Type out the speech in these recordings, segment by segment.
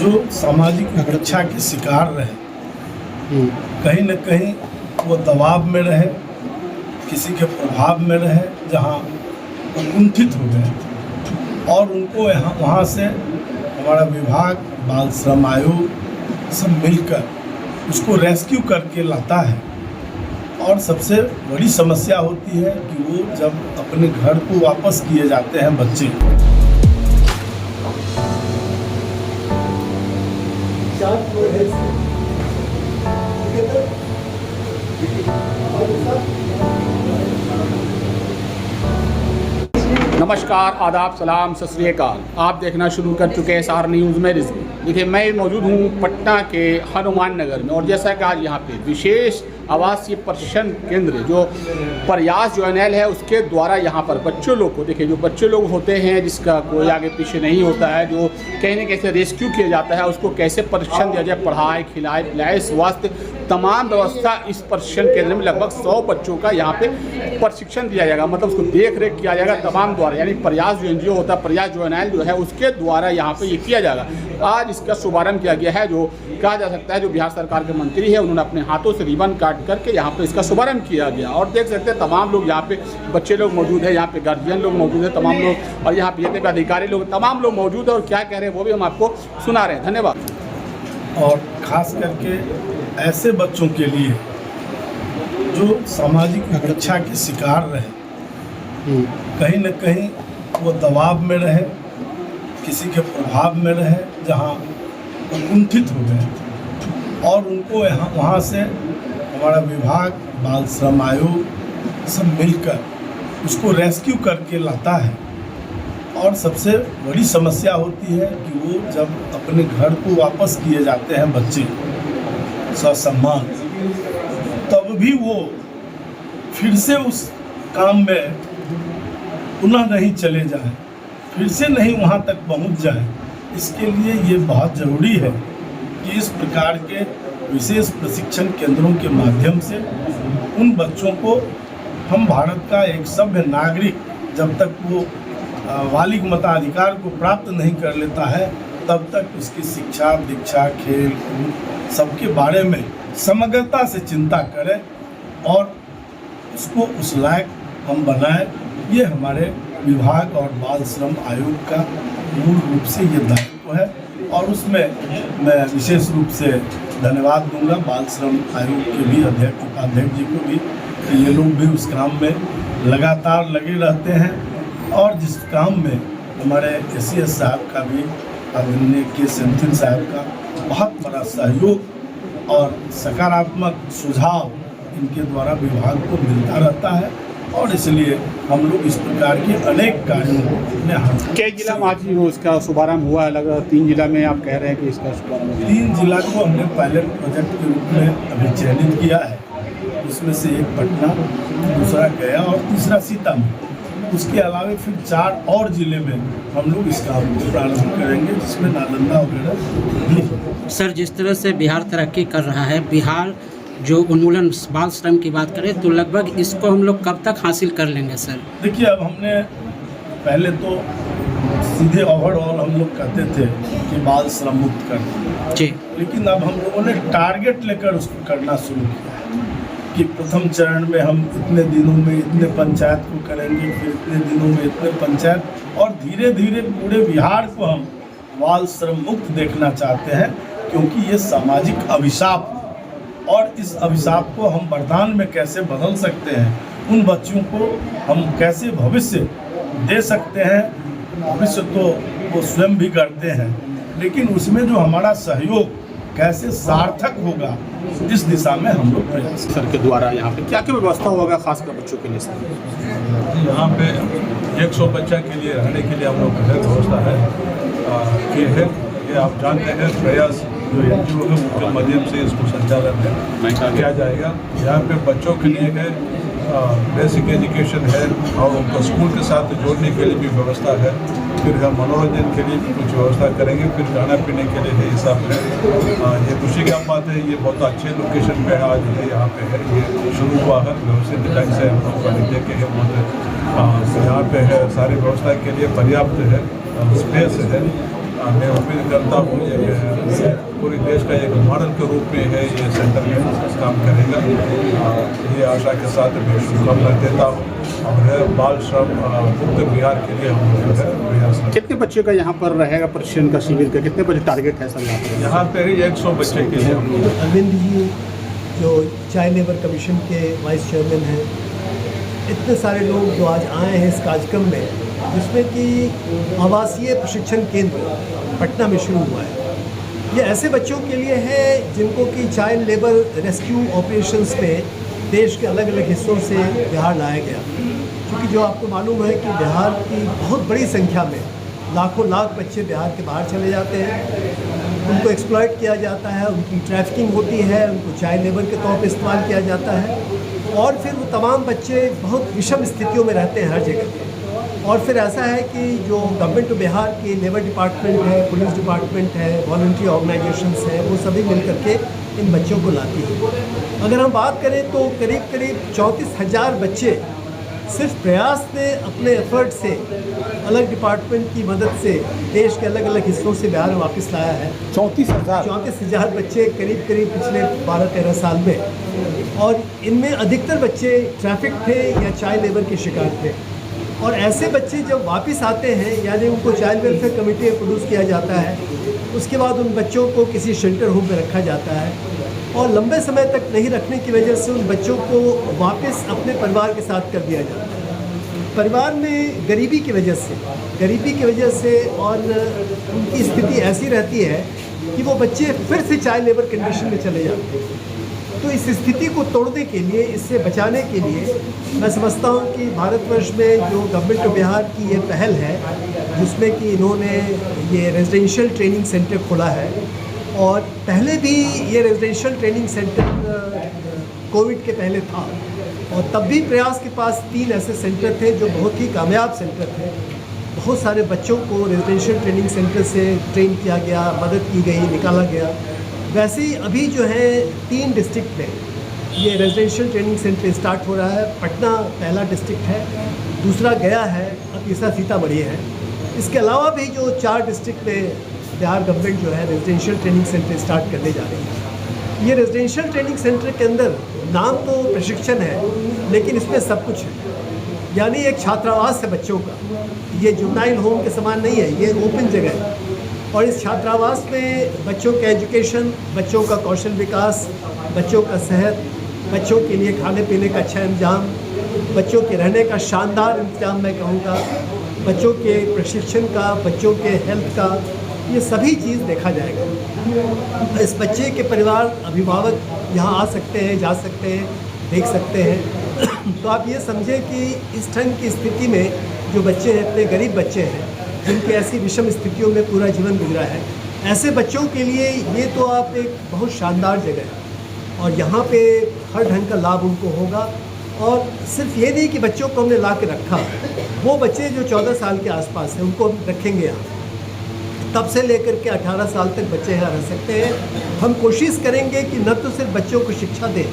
जो सामाजिक उपेक्षा के शिकार रहे, कहीं न कहीं वो दबाव में रहे, किसी के प्रभाव में रहे, जहाँ वो कुंठित हो गए और उनको यहाँ वहाँ से हमारा विभाग, बाल श्रम आयोग सब मिलकर उसको रेस्क्यू करके लाता है। और सबसे बड़ी समस्या होती है कि वो जब अपने घर को वापस किए जाते हैं बच्चे, नमस्कार, आदाब, सलाम, सत श्री अकाल। आप देखना शुरू कर चुके हैं SR न्यूज़ में रिजवी। देखिए, मैं मौजूद हूँ पटना के हनुमान नगर में और जैसा कि आज यहाँ पे विशेष आवासीय प्रशिक्षण केंद्र जो प्रयास जो एनएल है उसके द्वारा यहाँ पर बच्चों लोग को, देखिए जो बच्चे लोग होते हैं जिसका कोई आगे पीछे नहीं होता है, जो कहीं न कैसे रेस्क्यू किया जाता है, उसको कैसे प्रशिक्षण दिया जाए, पढ़ाई, खिलाई पिलाई, स्वास्थ्य, तमाम व्यवस्था इस प्रशिक्षण केंद्र में लगभग 100 बच्चों का यहाँ पे प्रशिक्षण दिया जाएगा। मतलब उसको देख रेख किया जाएगा तमाम द्वारा, यानी प्रयास जो NGO होता है, प्रयास जो एनएल जो है उसके द्वारा यहाँ पे ये किया जाएगा। आज इसका शुभारंभ किया गया है, जो कहा जा सकता है जो बिहार सरकार के मंत्री है उन्होंने अपने हाथों से रिबन काट करके यहाँ पे इसका शुभारंभ किया गया। और देख सकते हैं तमाम लोग यहाँ पे, बच्चे लोग मौजूद है, यहाँ पे गार्जियन लोग मौजूद है, तमाम लोग, और यहाँ पे अधिकारी लोग, तमाम लोग मौजूद है और क्या कह रहे हैं वो भी हम आपको सुना रहे हैं। धन्यवाद। और खास करके ऐसे बच्चों के लिए जो सामाजिक उपेक्षा के शिकार रहे, कहीं न कहीं वो दबाव में रहे, किसी के प्रभाव में रहे, जहाँ वो कुंठित हो गए और उनको यहाँ वहाँ से हमारा विभाग, बाल श्रम आयोग सब मिलकर उसको रेस्क्यू करके लाता है। और सबसे बड़ी समस्या होती है कि वो जब अपने घर को वापस किए जाते हैं बच्चे ससम्मान, तब भी वो फिर से उस काम में पुनः नहीं चले जाएं, फिर से नहीं वहाँ तक पहुँच जाएं। इसके लिए ये बहुत ज़रूरी है कि इस प्रकार के विशेष प्रशिक्षण केंद्रों के माध्यम से उन बच्चों को, हम भारत का एक सभ्य नागरिक जब तक वो बालिग मताधिकार को प्राप्त नहीं कर लेता है तब तक उसकी शिक्षा, दीक्षा, खेल कूद सबके बारे में समग्रता से चिंता करें और उसको उस लायक हम बनाएं। ये हमारे विभाग और बाल श्रम आयोग का मूल रूप से ये दायित्व है और उसमें मैं विशेष रूप से धन्यवाद दूंगा बाल श्रम आयोग के भी अध्यक्ष, उपाध्यक्ष जी को भी, कि ये लोग भी उस काम में लगातार लगे रहते हैं। और जिस काम में हमारे SES साहब का भी, आदरणीय के सेंथिल साहब का बहुत बड़ा सहयोग और सकारात्मक सुझाव इनके द्वारा विभाग को मिलता रहता है और इसलिए हम लोग इस प्रकार के अनेक कार्यों को अपने हाथ। कई जिला में आज इसका शुभारंभ हुआ है, लगभग 3 जिला में आप कह रहे हैं कि इसका शुभारंभ 3 जिला को हमने पायलट प्रोजेक्ट के रूप में अभी चयनित किया है। उसमें से एक पटना, दूसरा गया और तीसरा सीतामढ़ी। उसके अलावा फिर 4 और जिले में हम लोग इस काम को प्रारंभ करेंगे, जिसमें नालंदा वगैरह भी। सर, जिस तरह से बिहार तरक्की कर रहा है, बिहार जो उन्मूलन बाल श्रम की बात करें तो लगभग इसको हम लोग कब तक हासिल कर लेंगे सर? देखिए, अब हमने पहले तो सीधे ओवरऑल हम लोग कहते थे कि बाल श्रम मुक्त करना जी, लेकिन अब हम लोगों ने टारगेट लेकर उसको करना शुरू किया कि प्रथम चरण में हम इतने दिनों में इतने पंचायत को करेंगे, फिर इतने दिनों में इतने पंचायत, और धीरे धीरे पूरे बिहार को हम बाल श्रम मुक्त देखना चाहते हैं, क्योंकि ये सामाजिक अभिशाप, और इस अभिशाप को हम वरदान में कैसे बदल सकते हैं, उन बच्चों को हम कैसे भविष्य दे सकते हैं। भविष्य तो वो स्वयं भी करते हैं, लेकिन उसमें जो हमारा सहयोग कैसे सार्थक होगा, इस दिशा में हम लोग प्रयास। सर के द्वारा यहाँ पे क्या क्या व्यवस्था होगा खासकर बच्चों के लिए सर? यहाँ पे 100 बच्चा के लिए रहने के लिए हम लोग का व्यवस्था है। किए हैं। ये आप जानते हैं प्रयास जो NGO है उनके माध्यम से इसको संचालन है किया जाएगा। यहाँ पे बच्चों के लिए है बेसिक एजुकेशन है और उनको स्कूल के साथ जोड़ने के लिए भी व्यवस्था है। फिर हम मनोरंजन के लिए भी कुछ व्यवस्था करेंगे। फिर खाना पीने के लिए है, ये सब है। ये खुशी की बात है, ये बहुत अच्छे लोकेशन पे आज है, यहाँ पे है, ये शुरू हुआ है व्यवस्थित ढंग से हम लोग का देखे है। बहुत यहाँ पे है सारी व्यवस्था के लिए पर्याप्त है, स्पेस है। मैं उम्मीद करता हूँ ये पूरे देश का एक मॉडल के रूप में है, ये सेंटर में काम करेगा। ये आशा के साथ मैं शुभकामना देता हूँ और बाल श्रम मुक्त बिहार के लिए हम लोग जो है प्रयास। कितने बच्चे का यहाँ पर रहेगा प्रशिक्षण का शिविर का, कितने बच्चे टारगेट है सर यहाँ पे 100 बच्चे के लिए हम लोग। अरविंद जी जो चाइल्ड लेबर कमीशन के वाइस चेयरमैन हैं, इतने सारे लोग जो आज आए हैं इस कार्यक्रम में, जिसमें कि आवासीय प्रशिक्षण केंद्र पटना में शुरू हुआ है। ये ऐसे बच्चों के लिए है जिनको कि चाइल्ड लेबर रेस्क्यू ऑपरेशंस में देश के अलग अलग हिस्सों से बिहार लाया गया। क्योंकि जो आपको मालूम है कि बिहार की बहुत बड़ी संख्या में लाखों लाख बच्चे बिहार के बाहर चले जाते हैं, उनको एक्सप्लॉइट किया जाता है, उनकी ट्रैफिकिंग होती है, उनको चाइल्ड लेबर के तौर पर इस्तेमाल किया जाता है और फिर वो तमाम बच्चे बहुत विषम स्थितियों में रहते हैं हर जगह। और फिर ऐसा है कि जो गवर्नमेंट ऑफ बिहार की लेबर डिपार्टमेंट है, पुलिस डिपार्टमेंट है, वॉलंटरी ऑर्गेनाइजेशंस हैं, वो सभी मिल करके इन बच्चों को लाती है। अगर हम बात करें तो करीब करीब 34,000 बच्चे सिर्फ प्रयास ने अपने एफर्ट से अलग डिपार्टमेंट की मदद से देश के अलग अलग हिस्सों से बिहार में वापस लाया है। 34,000 बच्चे करीब पिछले 12-13 साल में, और इनमें अधिकतर बच्चे ट्रैफिक थे या चाइल्ड लेबर के शिकार थे। और ऐसे बच्चे जब वापस आते हैं, यानी उनको चाइल्ड वेलफेयर कमेटी में प्रोड्यूस किया जाता है, उसके बाद उन बच्चों को किसी शेल्टर होम में रखा जाता है और लंबे समय तक नहीं रखने की वजह से उन बच्चों को वापस अपने परिवार के साथ कर दिया जाता है। परिवार में गरीबी की वजह से और उनकी स्थिति ऐसी रहती है कि वो बच्चे फिर से चाइल्ड लेबर कंडीशन में चले जाते हैं। तो इस स्थिति को तोड़ने के लिए, इससे बचाने के लिए मैं समझता हूँ कि भारतवर्ष में जो गवर्नमेंट ऑफ बिहार की ये पहल है, जिसमें कि इन्होंने ये रेजिडेंशियल ट्रेनिंग सेंटर खोला है, और पहले भी ये रेजिडेंशियल ट्रेनिंग सेंटर कोविड के पहले था, और तब भी प्रयास के पास 3 ऐसे सेंटर थे जो बहुत ही कामयाब सेंटर थे। बहुत सारे बच्चों को रेजिडेंशियल ट्रेनिंग सेंटर से ट्रेन किया गया, मदद की गई, निकाला गया। वैसे ही अभी जो है 3 डिस्ट्रिक्ट में ये रेजिडेंशियल ट्रेनिंग सेंटर स्टार्ट हो रहा है। पटना पहला डिस्ट्रिक्ट है, दूसरा गया है, अब तीसरा सीतामढ़ी है। इसके अलावा भी जो 4 डिस्ट्रिक्ट में बिहार गवर्नमेंट जो है रेजिडेंशियल ट्रेनिंग सेंटर स्टार्ट करने जा रही है। ये रेजिडेंशियल ट्रेनिंग सेंटर के अंदर नाम तो प्रशिक्षण है, लेकिन इसमें सब कुछ है। यानी एक छात्रावास है बच्चों का, ये जुवेनाइल होम के समान नहीं है, ये ओपन जगह है। और इस छात्रावास में बच्चों का एजुकेशन, बच्चों का कौशल विकास, बच्चों का सेहत, बच्चों के लिए खाने पीने का अच्छा इंतजाम, बच्चों के रहने का शानदार इंतजाम मैं कहूँगा, बच्चों के प्रशिक्षण का, बच्चों के हेल्थ का, ये सभी चीज़ देखा जाएगा। इस बच्चे के परिवार, अभिभावक यहाँ आ सकते हैं, जा सकते हैं, देख सकते हैं। तो आप ये समझें कि इस ढंग की स्थिति में जो बच्चे हैं, इतने गरीब बच्चे हैं जिनकी ऐसी विषम स्थितियों में पूरा जीवन गुजरा है, ऐसे बच्चों के लिए ये तो आप एक बहुत शानदार जगह है और यहाँ पे हर ढंग का लाभ उनको होगा। और सिर्फ ये नहीं कि बच्चों को हमने ला के रखा, वो बच्चे जो 14 साल के आसपास हैं उनको हम रखेंगे यहाँ। तब से लेकर के 18 साल तक बच्चे यहाँ रह सकते हैं। हम कोशिश करेंगे कि न तो सिर्फ बच्चों को शिक्षा दें,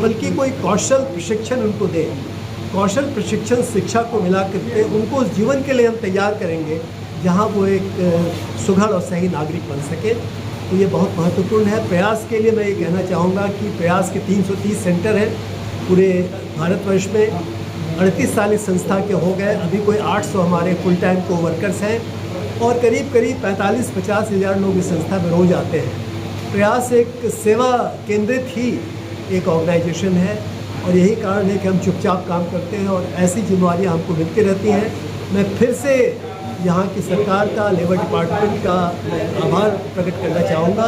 बल्कि कोई कौशल प्रशिक्षण उनको दें। कौशल प्रशिक्षण शिक्षा को मिला करके उनको उस जीवन के लिए हम तैयार करेंगे जहाँ वो एक सुघड़ और सही नागरिक बन सके। तो ये बहुत महत्वपूर्ण है। प्रयास के लिए मैं ये कहना चाहूँगा कि प्रयास के 330 सेंटर हैं पूरे भारतवर्ष में। 38 साल इस संस्था के हो गए, अभी कोई 800 हमारे फुल टाइम को वर्कर्स हैं और करीब 45-50 हज़ार लोग इस संस्था में रोज आते हैं। प्रयास एक सेवा केंद्रित ही एक ऑर्गेनाइजेशन है और यही कारण है कि हम चुपचाप काम करते हैं और ऐसी जिम्मेवारियाँ हमको मिलती रहती हैं। मैं फिर से यहाँ की सरकार का, लेबर डिपार्टमेंट का आभार प्रकट करना चाहूँगा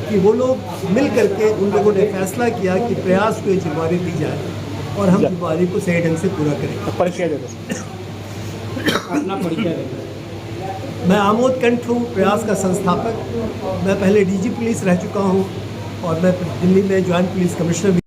कि वो लोग मिल करके उन लोगों ने फैसला किया कि प्रयास को ये जिम्मेवारी दी जाए और हम जिम्मेवारी को सही ढंग से पूरा करेंगे। परिचय दे दो। अपना परिचय दे दो। मैं आमोद कंठ हूँ, प्रयास का संस्थापक। मैं पहले डीजी पुलिस रह चुका हूँ और मैं दिल्ली में जॉइंट पुलिस कमिश्नर भी